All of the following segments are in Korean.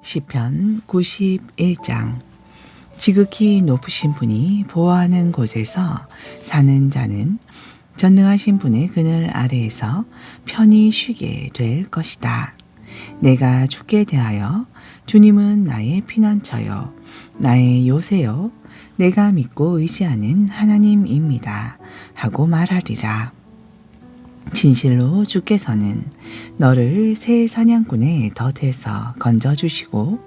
시편 91장. 지극히 높으신 분이 보호하는 곳에서 사는 자는 전능하신 분의 그늘 아래에서 편히 쉬게 될 것이다. 내가 주께 대하여 주님은 나의 피난처요 나의 요새요 내가 믿고 의지하는 하나님입니다 하고 말하리라. 진실로 주께서는 너를 새 사냥꾼의 덫에서 건져주시고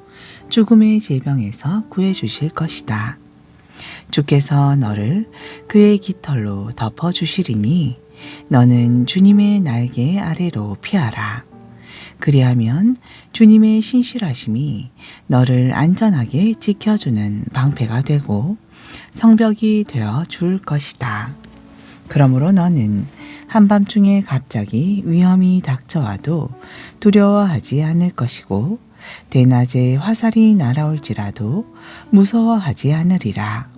죽음의 질병에서 구해주실 것이다. 주께서 너를 그의 깃털로 덮어주시리니 너는 주님의 날개 아래로 피하라. 그리하면 주님의 신실하심이 너를 안전하게 지켜주는 방패가 되고 성벽이 되어 줄 것이다. 그러므로 너는 한밤중에 갑자기 위험이 닥쳐와도 두려워하지 않을 것이고 대낮에 화살이 날아올지라도 무서워하지 않으리라.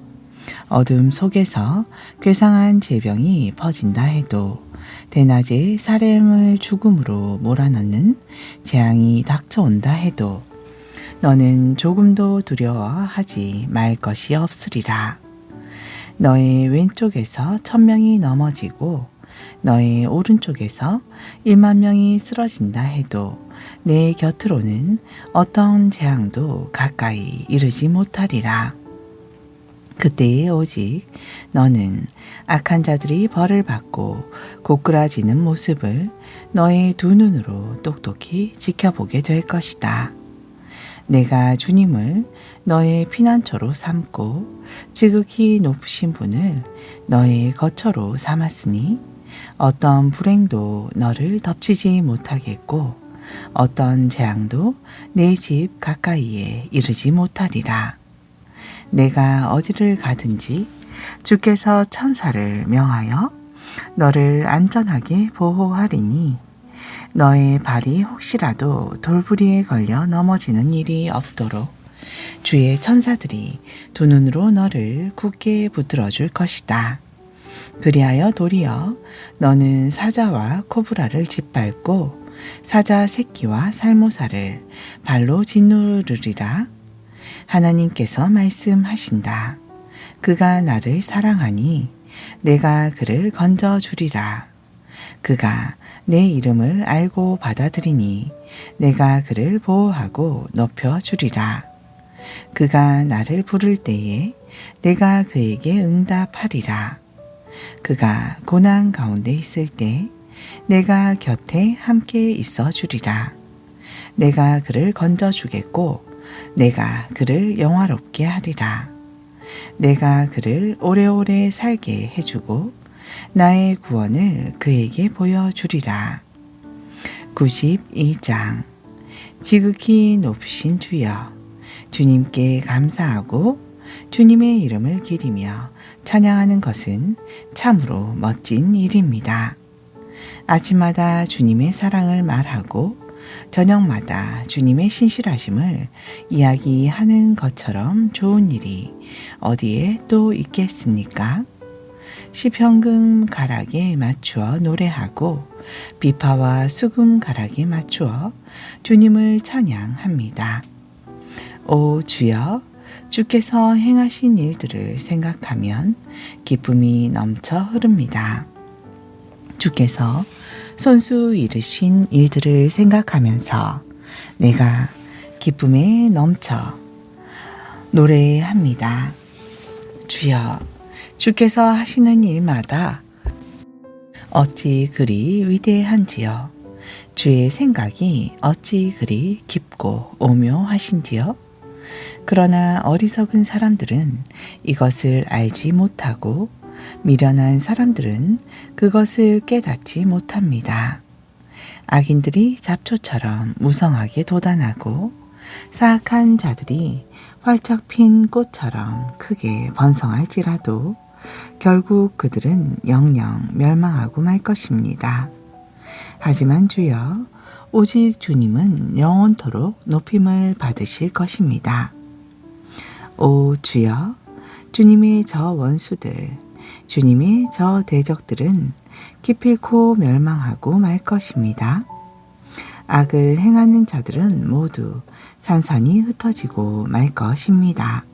어둠 속에서 괴상한 질병이 퍼진다 해도 대낮에 사람을 죽음으로 몰아넣는 재앙이 닥쳐온다 해도 너는 조금도 두려워하지 말 것이 없으리라. 너의 왼쪽에서 1000명이 넘어지고 너의 오른쪽에서 100,000명이 쓰러진다 해도 내 곁으로는 어떤 재앙도 가까이 이르지 못하리라. 그때에 오직 너는 악한 자들이 벌을 받고 고꾸라지는 모습을 너의 두 눈으로 똑똑히 지켜보게 될 것이다. 내가 주님을 너의 피난처로 삼고 지극히 높으신 분을 너의 거처로 삼았으니 어떤 불행도 너를 덮치지 못하겠고 어떤 재앙도 내 집 가까이에 이르지 못하리라. 내가 어디를 가든지 주께서 천사를 명하여 너를 안전하게 보호하리니 너의 발이 혹시라도 돌부리에 걸려 넘어지는 일이 없도록 주의 천사들이 두 눈으로 너를 굳게 붙들어 줄 것이다. 그리하여 도리어 너는 사자와 코브라를 짓밟고 사자 새끼와 살모사를 발로 짓누르리라. 하나님께서 말씀하신다. 그가 나를 사랑하니 내가 그를 건져주리라. 그가 내 이름을 알고 받아들이니 내가 그를 보호하고 높여주리라. 그가 나를 부를 때에 내가 그에게 응답하리라. 그가 고난 가운데 있을 때 내가 곁에 함께 있어 주리라. 내가 그를 건져주겠고 내가 그를 영화롭게 하리라. 내가 그를 오래오래 살게 해주고 나의 구원을 그에게 보여주리라. 92장. 지극히 높으신 주여, 주님께 감사하고 주님의 이름을 기리며 찬양하는 것은 참으로 멋진 일입니다. 아침마다 주님의 사랑을 말하고 저녁마다 주님의 신실하심을 이야기하는 것처럼 좋은 일이 어디에 또 있겠습니까? 시편금 가락에 맞추어 노래하고 비파와 수금 가락에 맞추어 주님을 찬양합니다. 오 주여, 주께서 행하신 일들을 생각하면 기쁨이 넘쳐 흐릅니다. 주께서 손수 이르신 일들을 생각하면서 내가 기쁨에 넘쳐 노래합니다. 주여, 주께서 하시는 일마다 어찌 그리 위대한지요. 주의 생각이 어찌 그리 깊고 오묘하신지요. 그러나 어리석은 사람들은 이것을 알지 못하고 미련한 사람들은 그것을 깨닫지 못합니다. 악인들이 잡초처럼 무성하게 돋아나고 사악한 자들이 활짝 핀 꽃처럼 크게 번성할지라도 결국 그들은 영영 멸망하고 말 것입니다. 하지만 주여, 오직 주님은 영원토록 높임을 받으실 것입니다. 오 주여, 주님의 저 원수들, 주님의 저 대적들은 기필코 멸망하고 말 것입니다. 악을 행하는 자들은 모두 산산이 흩어지고 말 것입니다.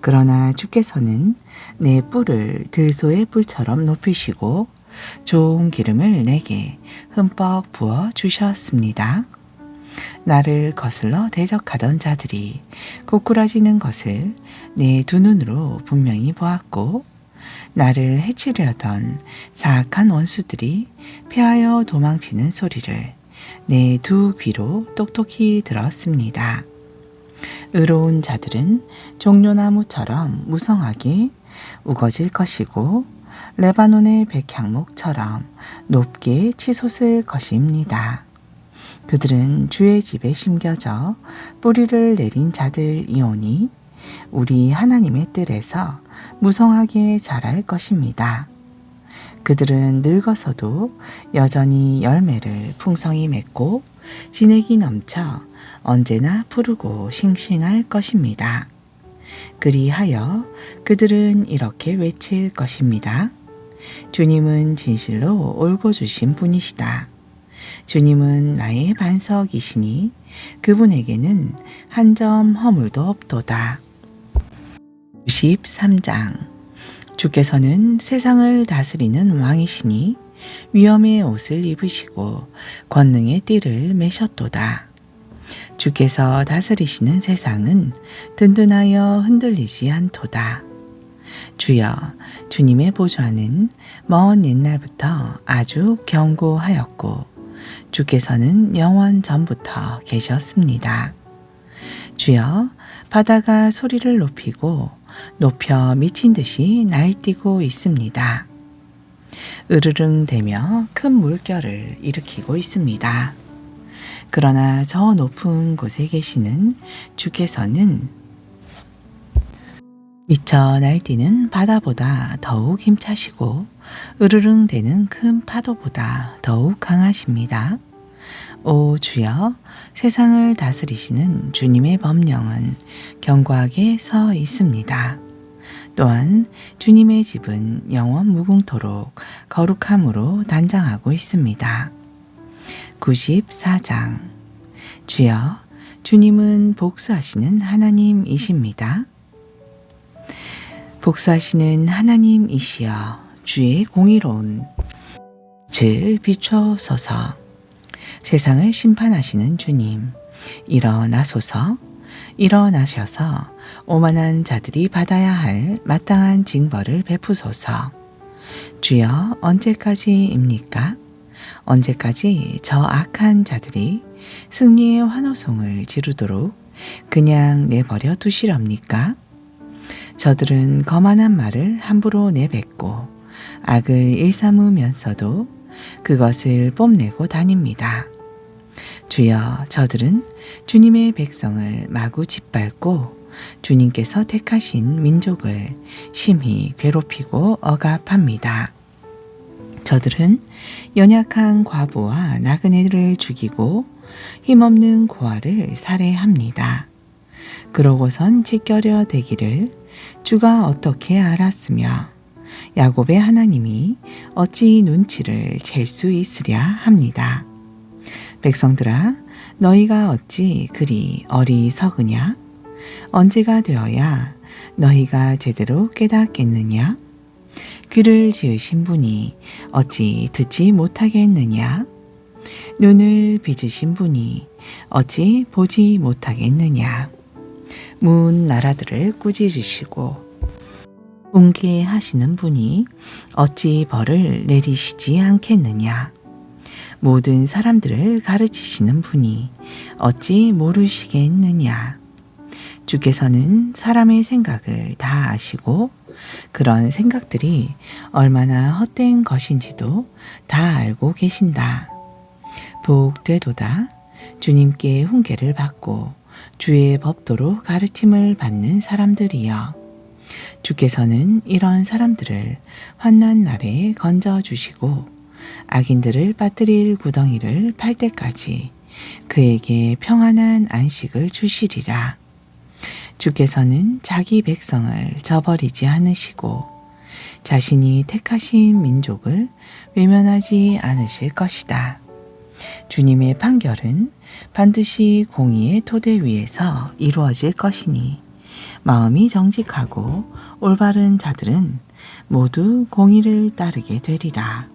그러나 주께서는 내 뿔을 들소의 뿔처럼 높이시고 좋은 기름을 내게 흠뻑 부어 주셨습니다. 나를 거슬러 대적하던 자들이 고꾸라지는 것을 내 두 눈으로 분명히 보았고, 나를 해치려던 사악한 원수들이 패하여 도망치는 소리를 내 두 귀로 똑똑히 들었습니다. 의로운 자들은 종려나무처럼 무성하게 우거질 것이고 레바논의 백향목처럼 높게 치솟을 것입니다. 그들은 주의 집에 심겨져 뿌리를 내린 자들이오니 우리 하나님의 뜰에서 무성하게 자랄 것입니다. 그들은 늙어서도 여전히 열매를 풍성히 맺고 진액이 넘쳐 언제나 푸르고 싱싱할 것입니다. 그리하여 그들은 이렇게 외칠 것입니다. 주님은 진실로 올고주신 분이시다. 주님은 나의 반석이시니 그분에게는 한 점 허물도 없도다. 93장. 주께서는 세상을 다스리는 왕이시니 위엄의 옷을 입으시고 권능의 띠를 매셨도다. 주께서 다스리시는 세상은 든든하여 흔들리지 않도다. 주여, 주님의 보좌는 먼 옛날부터 아주 견고하였고 주께서는 영원 전부터 계셨습니다. 주여, 바다가 소리를 높이고 높여 미친 듯이 날뛰고 있습니다. 으르릉대며 큰 물결을 일으키고 있습니다. 그러나 저 높은 곳에 계시는 주께서는 미쳐 날뛰는 바다보다 더욱 힘차시고 으르릉대는 큰 파도보다 더욱 강하십니다. 오 주여, 세상을 다스리시는 주님의 법령은 견고하게 서 있습니다. 또한 주님의 집은 영원 무궁토록 거룩함으로 단장하고 있습니다. 94장. 주여, 주님은 복수하시는 하나님이십니다. 복수하시는 하나님이시여, 주의 공의로운 빛을 비추소서. 세상을 심판하시는 주님, 일어나소서. 일어나셔서 오만한 자들이 받아야 할 마땅한 징벌을 베푸소서. 주여, 언제까지입니까? 언제까지 저 악한 자들이 승리의 환호성을 지르도록 그냥 내버려 두시렵니까? 저들은 거만한 말을 함부로 내뱉고 악을 일삼으면서도 그것을 뽐내고 다닙니다. 주여, 저들은 주님의 백성을 마구 짓밟고 주님께서 택하신 민족을 심히 괴롭히고 억압합니다. 저들은 연약한 과부와 나그네를 죽이고 힘없는 고아를 살해합니다. 그러고선 지켜려 대기를 주가 어떻게 알았으며 야곱의 하나님이 어찌 눈치를 챌 수 있으랴 합니다. 백성들아, 너희가 어찌 그리 어리석으냐? 언제가 되어야 너희가 제대로 깨닫겠느냐? 귀를 지으신 분이 어찌 듣지 못하겠느냐? 눈을 빚으신 분이 어찌 보지 못하겠느냐? 문 나라들을 꾸짖으시고 붕괴하시는 분이 어찌 벌을 내리시지 않겠느냐? 모든 사람들을 가르치시는 분이 어찌 모르시겠느냐? 주께서는 사람의 생각을 다 아시고 그런 생각들이 얼마나 헛된 것인지도 다 알고 계신다. 복되도다. 주님께 훈계를 받고 주의 법도로 가르침을 받는 사람들이여. 주께서는 이런 사람들을 환난 날에 건져주시고 악인들을 빠뜨릴 구덩이를 팔 때까지 그에게 평안한 안식을 주시리라. 주께서는 자기 백성을 저버리지 않으시고 자신이 택하신 민족을 외면하지 않으실 것이다. 주님의 판결은 반드시 공의의 토대 위에서 이루어질 것이니 마음이 정직하고 올바른 자들은 모두 공의를 따르게 되리라.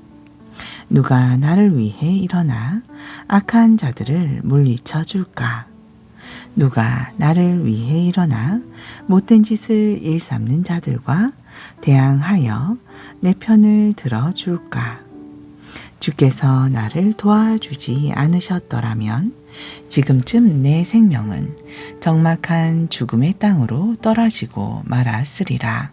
누가 나를 위해 일어나 악한 자들을 물리쳐 줄까? 누가 나를 위해 일어나 못된 짓을 일삼는 자들과 대항하여 내 편을 들어 줄까? 주께서 나를 도와주지 않으셨더라면 지금쯤 내 생명은 적막한 죽음의 땅으로 떨어지고 말았으리라.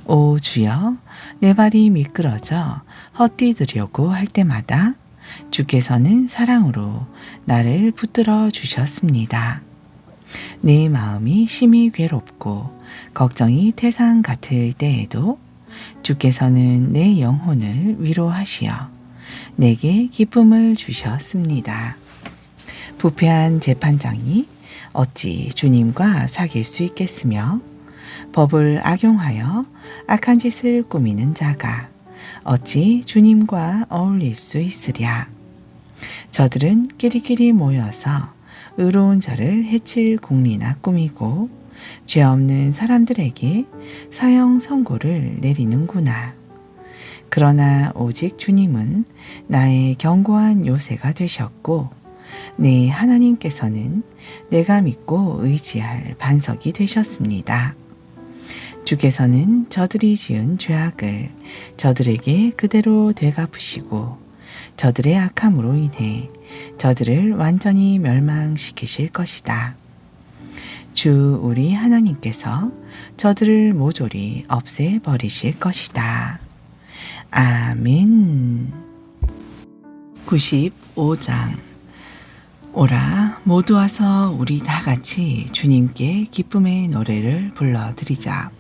오 주여, 내 발이 미끄러져 헛디디려고 할 때마다 주께서는 사랑으로 나를 붙들어 주셨습니다. 내 마음이 심히 괴롭고 걱정이 태산 같을 때에도 주께서는 내 영혼을 위로하시어 내게 기쁨을 주셨습니다. 부패한 재판장이 어찌 주님과 사귈 수 있겠으며 법을 악용하여 악한 짓을 꾸미는 자가 어찌 주님과 어울릴 수 있으랴. 저들은 끼리끼리 모여서 의로운 자를 해칠 궁리나 꾸미고 죄 없는 사람들에게 사형 선고를 내리는구나. 그러나 오직 주님은 나의 견고한 요새가 되셨고 내 하나님께서는 내가 믿고 의지할 반석이 되셨습니다. 주께서는 저들이 지은 죄악을 저들에게 그대로 되갚으시고 저들의 악함으로 인해 저들을 완전히 멸망시키실 것이다. 주 우리 하나님께서 저들을 모조리 없애버리실 것이다. 아멘. 95장. 오라, 모두 와서 우리 다 같이 주님께 기쁨의 노래를 불러드리자.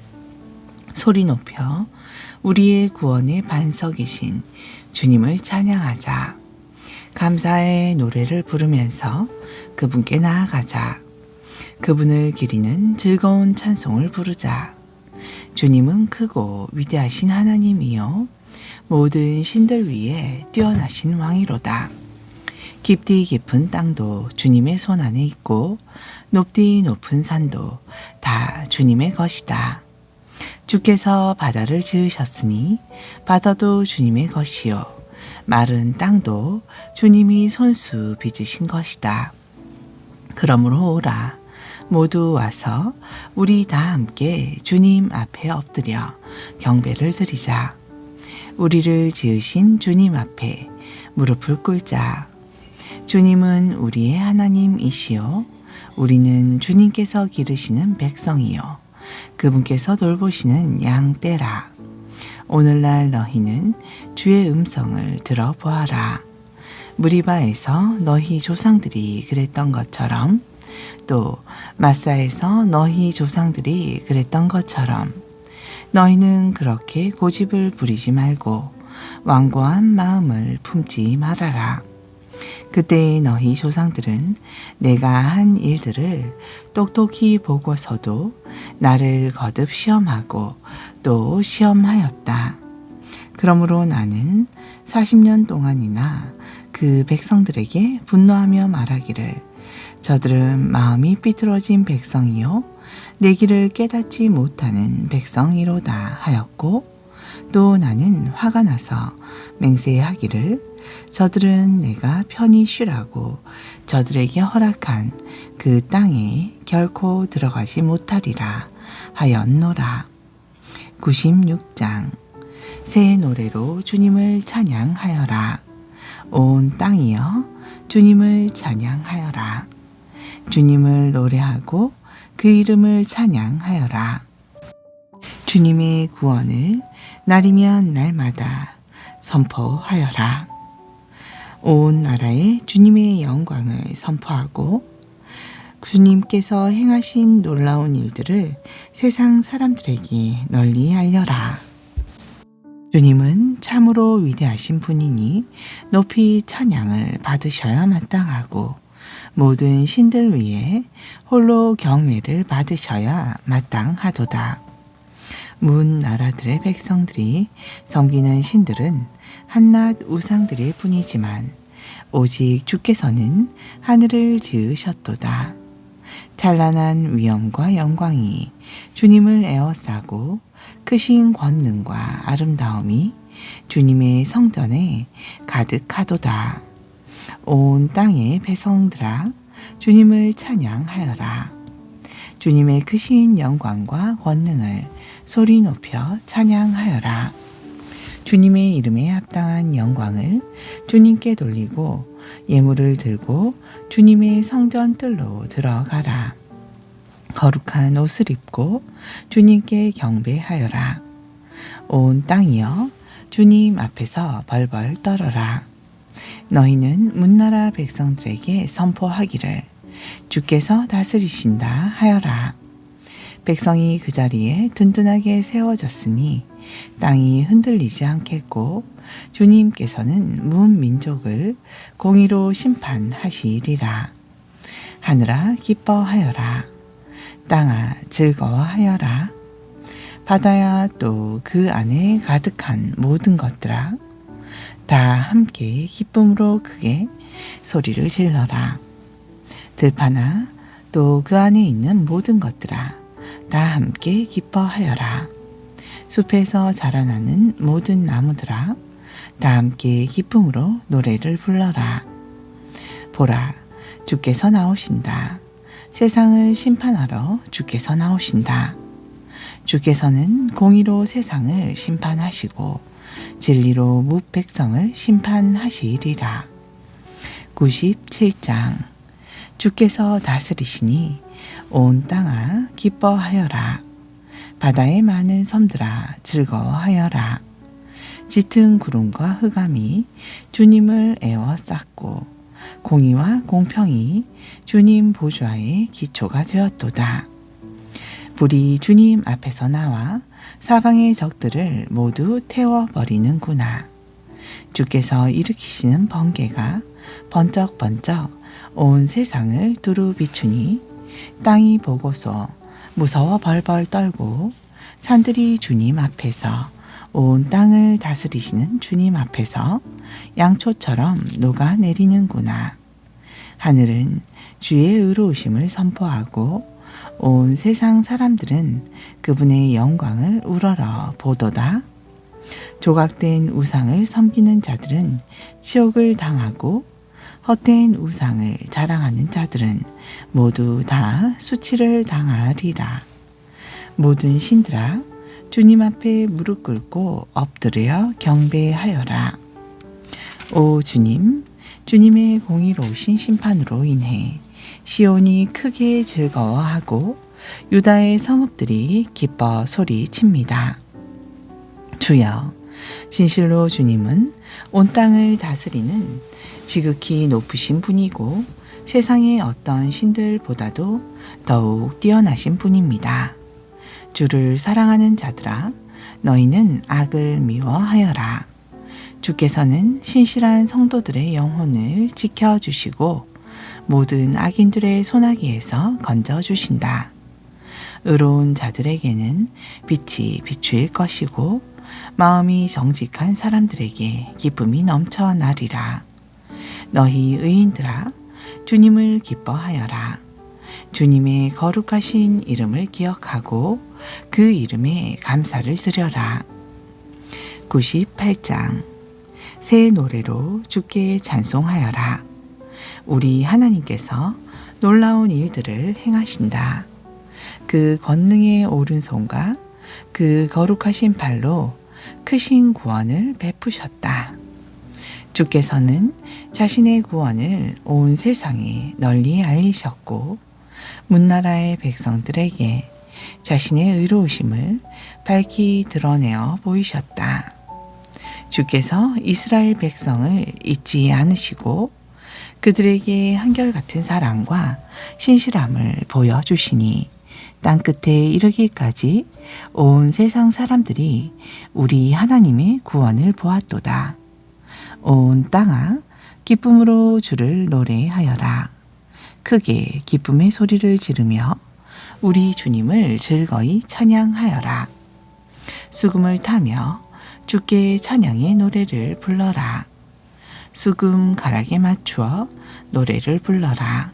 소리 높여 우리의 구원의 반석이신 주님을 찬양하자. 감사의 노래를 부르면서 그분께 나아가자. 그분을 기리는 즐거운 찬송을 부르자. 주님은 크고 위대하신 하나님이요 모든 신들 위에 뛰어나신 왕이로다. 깊디 깊은 땅도 주님의 손 안에 있고 높디 높은 산도 다 주님의 것이다. 주께서 바다를 지으셨으니 바다도 주님의 것이요 마른 땅도 주님이 손수 빚으신 것이다. 그러므로 오라, 모두 와서 우리 다 함께 주님 앞에 엎드려 경배를 드리자. 우리를 지으신 주님 앞에 무릎을 꿇자. 주님은 우리의 하나님이시요 우리는 주님께서 기르시는 백성이요 그분께서 돌보시는 양떼라. 오늘날 너희는 주의 음성을 들어보아라. 무리바에서 너희 조상들이 그랬던 것처럼 또 마사에서 너희 조상들이 그랬던 것처럼 너희는 그렇게 고집을 부리지 말고 완고한 마음을 품지 말아라. 그때 너희 조상들은 내가 한 일들을 똑똑히 보고서도 나를 거듭 시험하고 또 시험하였다. 그러므로 나는 40년 동안이나 그 백성들에게 분노하며 말하기를 저들은 마음이 삐뚤어진 백성이요 내 길을 깨닫지 못하는 백성이로다 하였고 또 나는 화가 나서 맹세하기를 저들은 내가 편히 쉬라고 저들에게 허락한 그 땅에 결코 들어가지 못하리라 하였노라. 96장. 새 노래로 주님을 찬양하여라. 온 땅이여 주님을 찬양하여라. 주님을 노래하고 그 이름을 찬양하여라. 주님의 구원을 날이면 날마다 선포하여라. 온 나라에 주님의 영광을 선포하고 주님께서 행하신 놀라운 일들을 세상 사람들에게 널리 알려라. 주님은 참으로 위대하신 분이니 높이 찬양을 받으셔야 마땅하고 모든 신들 위에 홀로 경외를 받으셔야 마땅하도다. 문 나라들의 백성들이 섬기는 신들은 한낱 우상들일 뿐이지만 오직 주께서는 하늘을 지으셨도다. 찬란한 위엄과 영광이 주님을 에워싸고 크신 권능과 아름다움이 주님의 성전에 가득하도다. 온 땅의 백성들아 주님을 찬양하여라. 주님의 크신 영광과 권능을 소리 높여 찬양하여라. 주님의 이름에 합당한 영광을 주님께 돌리고 예물을 들고 주님의 성전 뜰로 들어가라. 거룩한 옷을 입고 주님께 경배하여라. 온 땅이여 주님 앞에서 벌벌 떨어라. 너희는 문나라 백성들에게 선포하기를 주께서 다스리신다 하여라. 백성이 그 자리에 든든하게 세워졌으니 땅이 흔들리지 않겠고 주님께서는 문 민족을 공의로 심판하시리라. 하늘아 기뻐하여라. 땅아 즐거워하여라. 바다야 또 그 안에 가득한 모든 것들아 다 함께 기쁨으로 크게 소리를 질러라. 들판아 또 그 안에 있는 모든 것들아 다 함께 기뻐하여라. 숲에서 자라나는 모든 나무들아 다 함께 기쁨으로 노래를 불러라. 보라 주께서 나오신다. 세상을 심판하러 주께서 나오신다. 주께서는 공의로 세상을 심판하시고 진리로 뭇 백성을 심판하시리라. 97장 주께서 다스리시니 온 땅아 기뻐하여라. 바다의 많은 섬들아 즐거워하여라. 짙은 구름과 흑암이 주님을 에워쌌고 공의와 공평이 주님 보좌의 기초가 되었도다. 불이 주님 앞에서 나와 사방의 적들을 모두 태워버리는구나. 주께서 일으키시는 번개가 번쩍번쩍 온 세상을 두루 비추니 땅이 보고서 무서워 벌벌 떨고 산들이 주님 앞에서 온 땅을 다스리시는 주님 앞에서 양초처럼 녹아내리는구나. 하늘은 주의 의로우심을 선포하고 온 세상 사람들은 그분의 영광을 우러러 보도다. 조각된 우상을 섬기는 자들은 치욕을 당하고 헛된 우상을 자랑하는 자들은 모두 다 수치를 당하리라. 모든 신들아 주님 앞에 무릎 꿇고 엎드려 경배하여라. 오 주님, 주님의 공의로우신 심판으로 인해 시온이 크게 즐거워하고 유다의 성읍들이 기뻐 소리칩니다. 주여, 진실로 주님은 온 땅을 다스리는 지극히 높으신 분이고 세상의 어떤 신들보다도 더욱 뛰어나신 분입니다. 주를 사랑하는 자들아, 너희는 악을 미워하여라. 주께서는 신실한 성도들의 영혼을 지켜주시고 모든 악인들의 소나기에서 건져주신다. 의로운 자들에게는 빛이 비추일 것이고 마음이 정직한 사람들에게 기쁨이 넘쳐나리라. 너희 의인들아 주님을 기뻐하여라. 주님의 거룩하신 이름을 기억하고 그 이름에 감사를 드려라. 98장 새 노래로 주께 찬송하여라. 우리 하나님께서 놀라운 일들을 행하신다. 그 권능의 오른손과 그 거룩하신 발로 크신 구원을 베푸셨다. 주께서는 자신의 구원을 온 세상에 널리 알리셨고 문나라의 백성들에게 자신의 의로우심을 밝히 드러내어 보이셨다. 주께서 이스라엘 백성을 잊지 않으시고 그들에게 한결같은 사랑과 신실함을 보여주시니 땅끝에 이르기까지 온 세상 사람들이 우리 하나님의 구원을 보았도다. 온 땅아 기쁨으로 주를 노래하여라. 크게 기쁨의 소리를 지르며 우리 주님을 즐거이 찬양하여라. 수금을 타며 주께 찬양의 노래를 불러라. 수금 가락에 맞추어 노래를 불러라.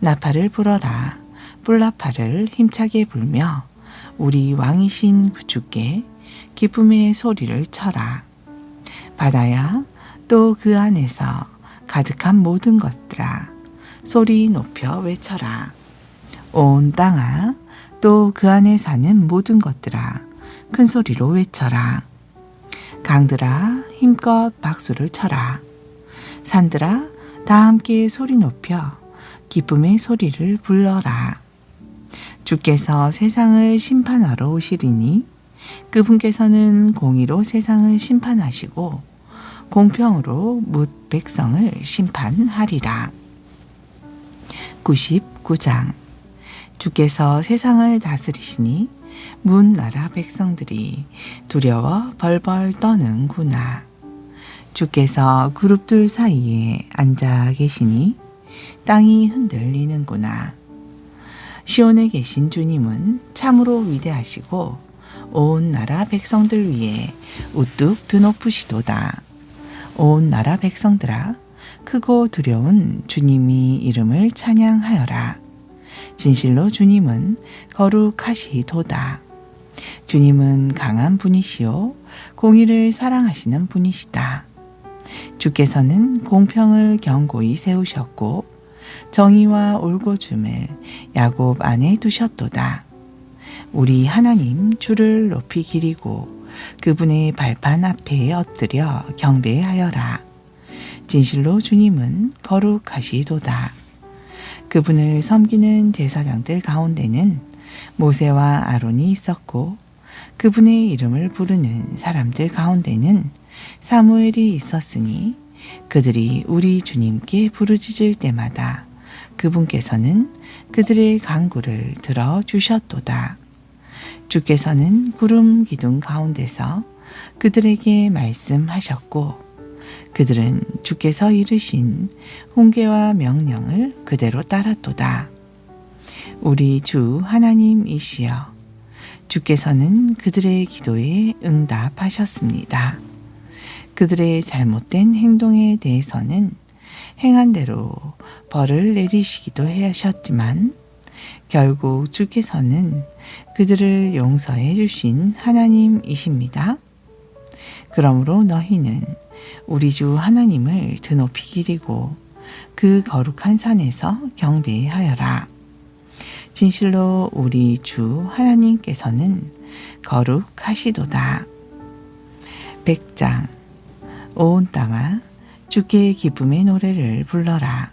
나팔을 불어라. 뿔나팔을 힘차게 불며 우리 왕이신 주께 기쁨의 소리를 쳐라. 바다야, 또 그 안에서 가득한 모든 것들아, 소리 높여 외쳐라. 온 땅아, 또 그 안에 사는 모든 것들아, 큰 소리로 외쳐라. 강들아, 힘껏 박수를 쳐라. 산들아, 다 함께 소리 높여 기쁨의 소리를 불러라. 주께서 세상을 심판하러 오시리니 그분께서는 공의로 세상을 심판하시고 공평으로 뭇 백성을 심판하리라. 99장. 주께서 세상을 다스리시니 문 나라 백성들이 두려워 벌벌 떠는구나. 주께서 그룹들 사이에 앉아 계시니 땅이 흔들리는구나. 시온에 계신 주님은 참으로 위대하시고 온 나라 백성들 위에 우뚝 드높으시도다. 온 나라 백성들아, 크고 두려운 주님이 이름을 찬양하여라. 진실로 주님은 거룩하시도다. 주님은 강한 분이시요 공의를 사랑하시는 분이시다. 주께서는 공평을 견고히 세우셨고 정의와 올곧음을 야곱 안에 두셨도다. 우리 하나님 주를 높이 기리고 그분의 발판 앞에 엎드려 경배하여라. 진실로 주님은 거룩하시도다. 그분을 섬기는 제사장들 가운데는 모세와 아론이 있었고 그분의 이름을 부르는 사람들 가운데는 사무엘이 있었으니 그들이 우리 주님께 부르짖을 때마다 그분께서는 그들의 간구를 들어주셨도다. 주께서는 구름 기둥 가운데서 그들에게 말씀하셨고 그들은 주께서 이르신 훈계와 명령을 그대로 따랐도다. 우리 주 하나님이시여, 주께서는 그들의 기도에 응답하셨습니다. 그들의 잘못된 행동에 대해서는 행한 대로 벌을 내리시기도 하셨지만 결국 주께서는 그들을 용서해 주신 하나님이십니다. 그러므로 너희는 우리 주 하나님을 드높이 기리고 그 거룩한 산에서 경배하여라. 진실로 우리 주 하나님께서는 거룩하시도다. 100장. 온 땅아, 주께 기쁨의 노래를 불러라.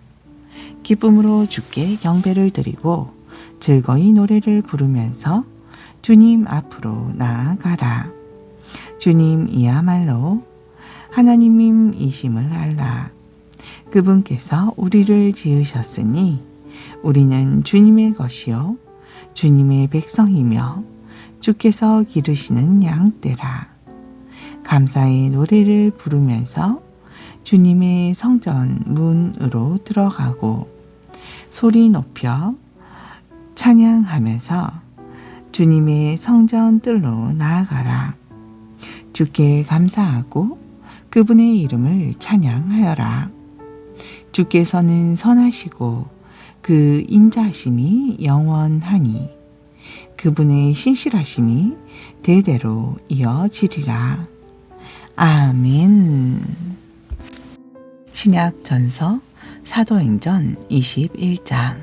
기쁨으로 주께 경배를 드리고 즐거이 노래를 부르면서 주님 앞으로 나아가라. 주님이야말로 하나님이심을 알라. 그분께서 우리를 지으셨으니 우리는 주님의 것이요 주님의 백성이며 주께서 기르시는 양떼라. 감사의 노래를 부르면서 주님의 성전 문으로 들어가고 소리 높여 찬양하면서 주님의 성전 뜰로 나아가라. 주께 감사하고 그분의 이름을 찬양하여라. 주께서는 선하시고 그 인자하심이 영원하니 그분의 신실하심이 대대로 이어지리라. 아멘. 신약전서 사도행전 21장.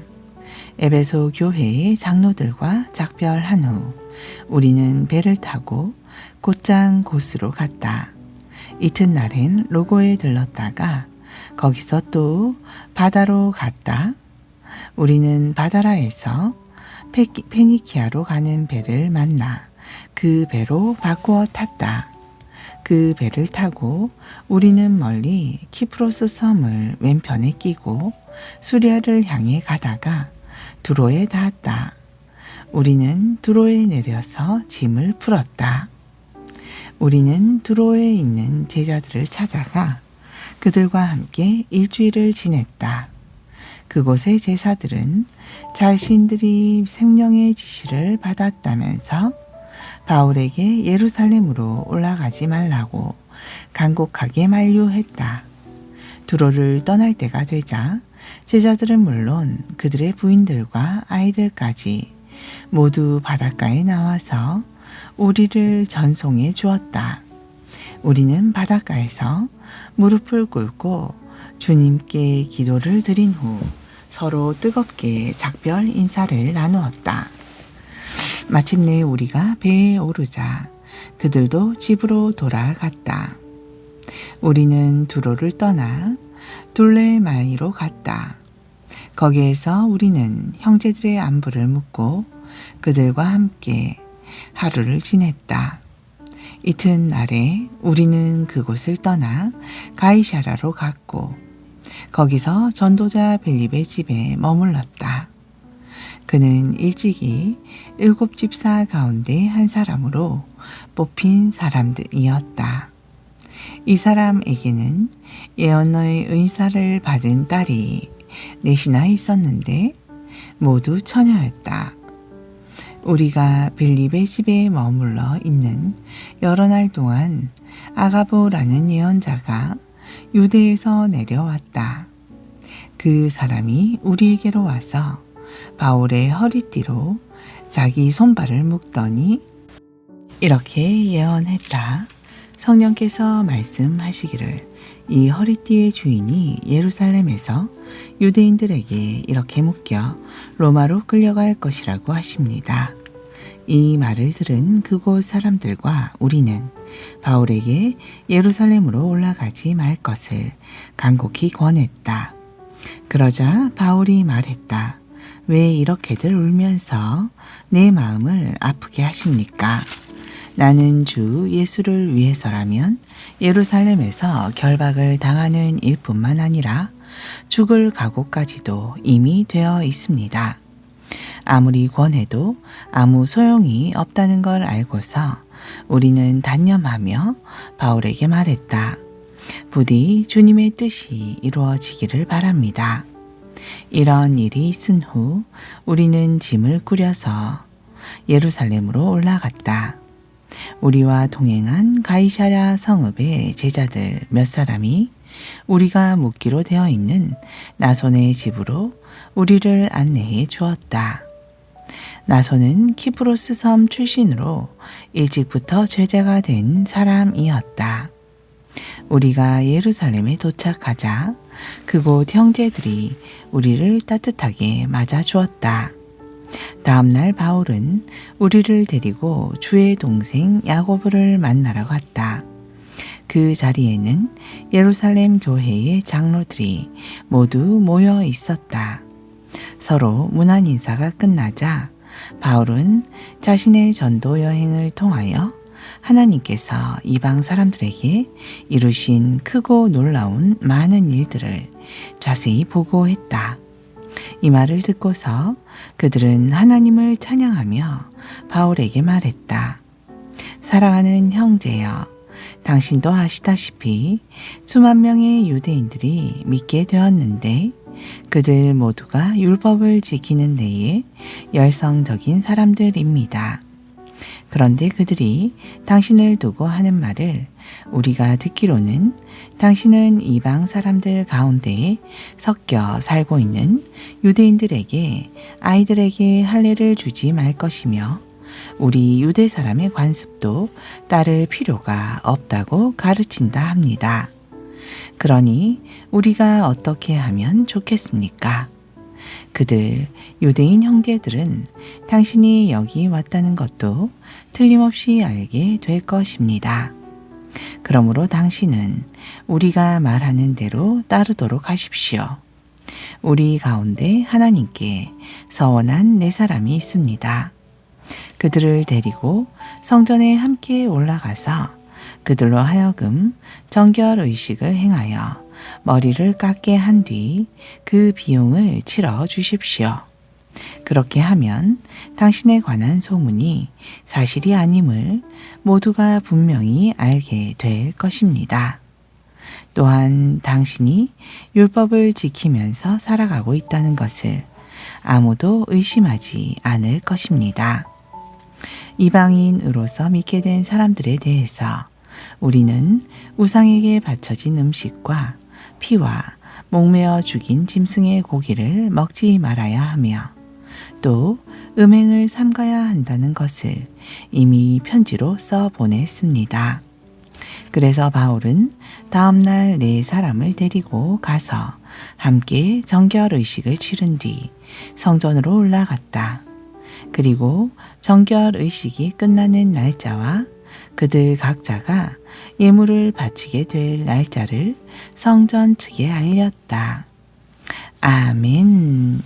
에베소 교회의 장로들과 작별한 후 우리는 배를 타고 곧장 고스로 갔다. 이튿날엔 로고에 들렀다가 거기서 또 바다로 갔다. 우리는 바다라에서 페니키아로 가는 배를 만나 그 배로 바꾸어 탔다. 그 배를 타고 우리는 멀리 키프로스 섬을 왼편에 끼고 수리아를 향해 가다가 두로에 닿았다. 우리는 두로에 내려서 짐을 풀었다. 우리는 두로에 있는 제자들을 찾아가 그들과 함께 일주일을 지냈다. 그곳의 제사들은 자신들이 생명의 지시를 받았다면서 바울에게 예루살렘으로 올라가지 말라고 간곡하게 만류했다. 두로를 떠날 때가 되자 제자들은 물론 그들의 부인들과 아이들까지 모두 바닷가에 나와서 우리를 전송해 주었다. 우리는 바닷가에서 무릎을 꿇고 주님께 기도를 드린 후 서로 뜨겁게 작별 인사를 나누었다. 마침내 우리가 배에 오르자 그들도 집으로 돌아갔다. 우리는 두로를 떠나 둘레마이로 갔다. 거기에서 우리는 형제들의 안부를 묻고 그들과 함께 하루를 지냈다. 이튿날에 우리는 그곳을 떠나 가이사라로 갔고 거기서 전도자 빌립의 집에 머물렀다. 그는 일찍이 7 집사 가운데 한 사람으로 뽑힌 사람들이었다. 이 사람에게는 예언의 은사를 받은 딸이 넷이나 있었는데 모두 처녀였다. 우리가 빌립의 집에 머물러 있는 여러 날 동안 아가보라는 예언자가 유대에서 내려왔다. 그 사람이 우리에게로 와서 바울의 허리띠로 자기 손발을 묶더니 이렇게 예언했다. 성령께서 말씀하시기를 이 허리띠의 주인이 예루살렘에서 유대인들에게 이렇게 묶여 로마로 끌려갈 것이라고 하십니다. 이 말을 들은 그곳 사람들과 우리는 바울에게 예루살렘으로 올라가지 말 것을 간곡히 권했다. 그러자 바울이 말했다. 왜 이렇게들 울면서 내 마음을 아프게 하십니까? 나는 주 예수를 위해서라면 예루살렘에서 결박을 당하는 일뿐만 아니라 죽을 각오까지도 이미 되어 있습니다. 아무리 권해도 아무 소용이 없다는 걸 알고서 우리는 단념하며 바울에게 말했다. 부디 주님의 뜻이 이루어지기를 바랍니다. 이런 일이 있은 후 우리는 짐을 꾸려서 예루살렘으로 올라갔다. 우리와 동행한 가이사랴 성읍의 제자들 몇 사람이 우리가 묵기로 되어 있는 나손의 집으로 우리를 안내해 주었다. 나손은 키프로스 섬 출신으로 일찍부터 제자가 된 사람이었다. 우리가 예루살렘에 도착하자 그곳 형제들이 우리를 따뜻하게 맞아주었다. 다음날 바울은 우리를 데리고 주의 동생 야고보를 만나러 갔다. 그 자리에는 예루살렘 교회의 장로들이 모두 모여 있었다. 서로 문안 인사가 끝나자 바울은 자신의 전도 여행을 통하여 하나님께서 이방 사람들에게 이루신 크고 놀라운 많은 일들을 자세히 보고했다. 이 말을 듣고서 그들은 하나님을 찬양하며 바울에게 말했다. 사랑하는 형제여, 당신도 아시다시피 수만 명의 유대인들이 믿게 되었는데 그들 모두가 율법을 지키는 데에 열성적인 사람들입니다. 그런데 그들이 당신을 두고 하는 말을 우리가 듣기로는 당신은 이방 사람들 가운데에 섞여 살고 있는 유대인들에게 아이들에게 할례를 주지 말 것이며 우리 유대 사람의 관습도 따를 필요가 없다고 가르친다 합니다. 그러니 우리가 어떻게 하면 좋겠습니까? 그들 유대인 형제들은 당신이 여기 왔다는 것도 틀림없이 알게 될 것입니다. 그러므로 당신은 우리가 말하는 대로 따르도록 하십시오. 우리 가운데 하나님께 서원한 4사람이 있습니다. 그들을 데리고 성전에 함께 올라가서 그들로 하여금 정결 의식을 행하여 머리를 깎게 한 뒤 그 비용을 치러 주십시오. 그렇게 하면 당신에 관한 소문이 사실이 아님을 모두가 분명히 알게 될 것입니다. 또한 당신이 율법을 지키면서 살아가고 있다는 것을 아무도 의심하지 않을 것입니다. 이방인으로서 믿게 된 사람들에 대해서 우리는 우상에게 바쳐진 음식과 피와 목매어 죽인 짐승의 고기를 먹지 말아야 하며 또 음행을 삼가야 한다는 것을 이미 편지로 써 보냈습니다. 그래서 바울은 다음날 네 사람을 데리고 가서 함께 정결의식을 치른 뒤 성전으로 올라갔다. 그리고 정결의식이 끝나는 날짜와 그들 각자가 예물을 바치게 될 날짜를 성전 측에 알렸다. 아멘.